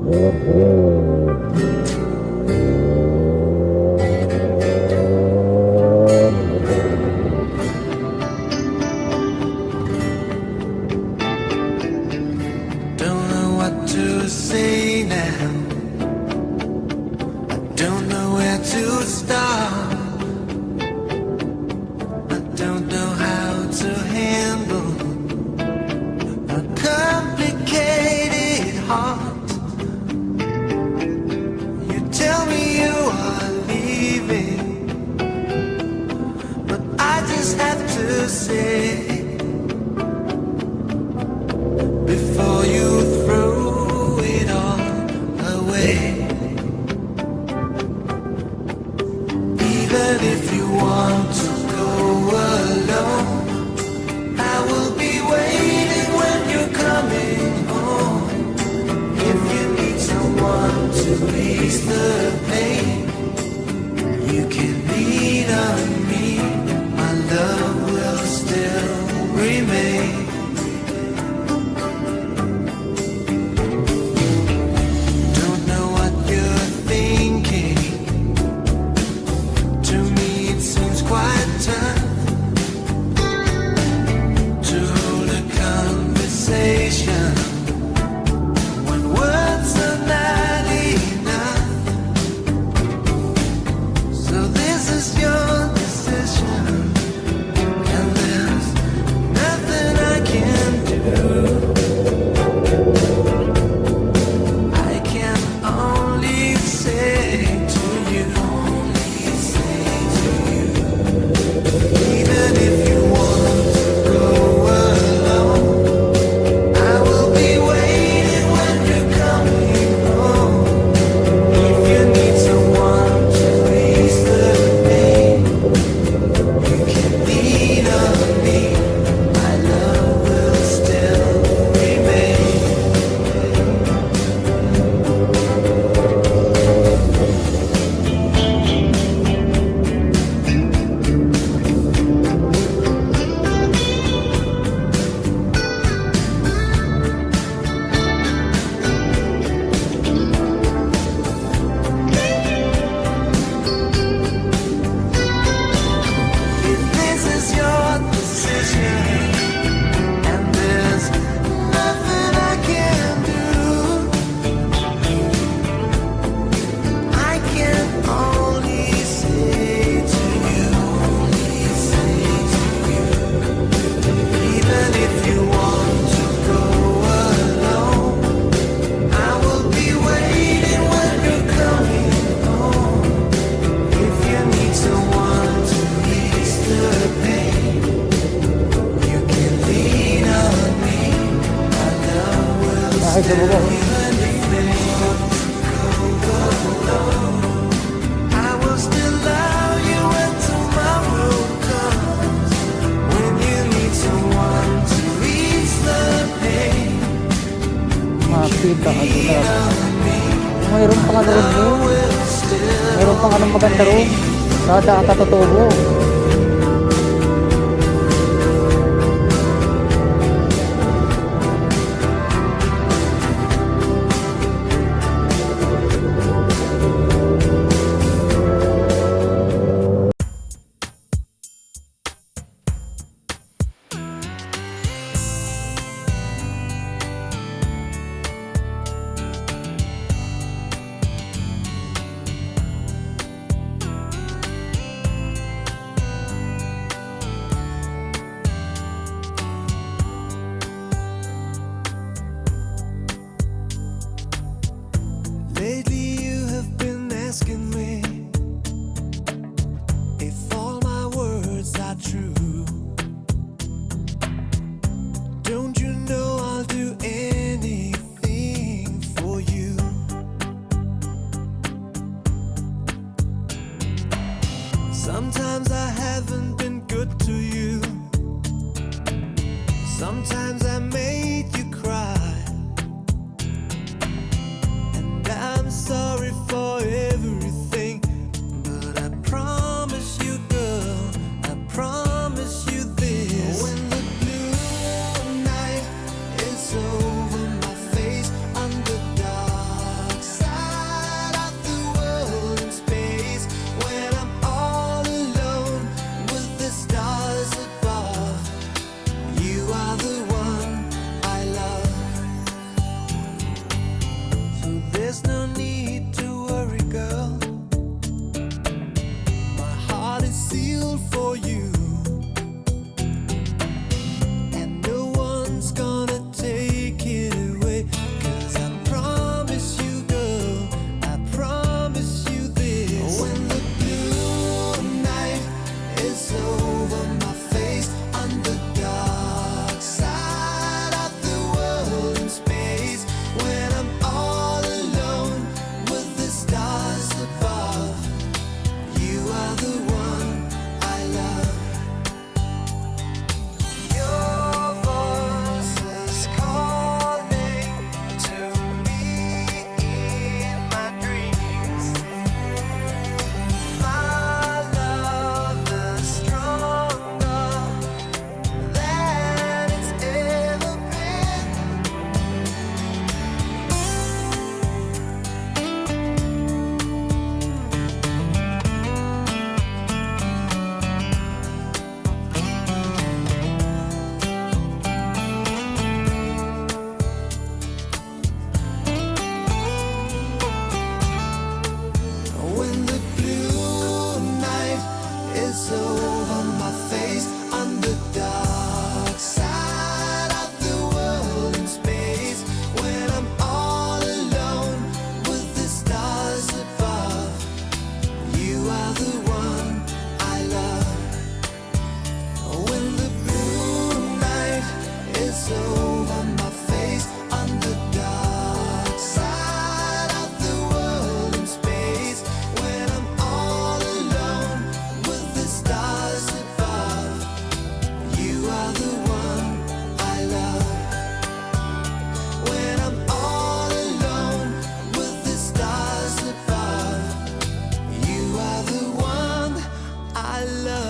Don't know what to say now. I don't know where to start. I don't know how to handle a complicated heart. You tell me you are leaving, but I just have to say, before you throw it all away, even if you want to go alone, I will be waiting when you're coming home. If you need someone to ease the pain, you can lean on me. My love will still remain. Don't know what you're thinking. To me it seems quite tough to hold a conversation when words are not enough. So this is your decision, and there's nothing I can do. I can only say to you, even if you want to go alone, I will be waiting when you're coming home. If you need someone to ease the pain, you can lean on me. My love will still remain. If this is your decision, and there's nothing I can do, I can only say to you, even if you want to go alone, I will be waiting when you're coming home. If you need someone to ease the pain, you can lean on me. My love will still remain. I will still love you when tomorrow comes. When you need someone to ease the pain, Makita ka lean dito. on me. Mayroon pa nga na rin I yun. will still Mayroon pa nga ng maganda rin. Sa Daang Katutubo. love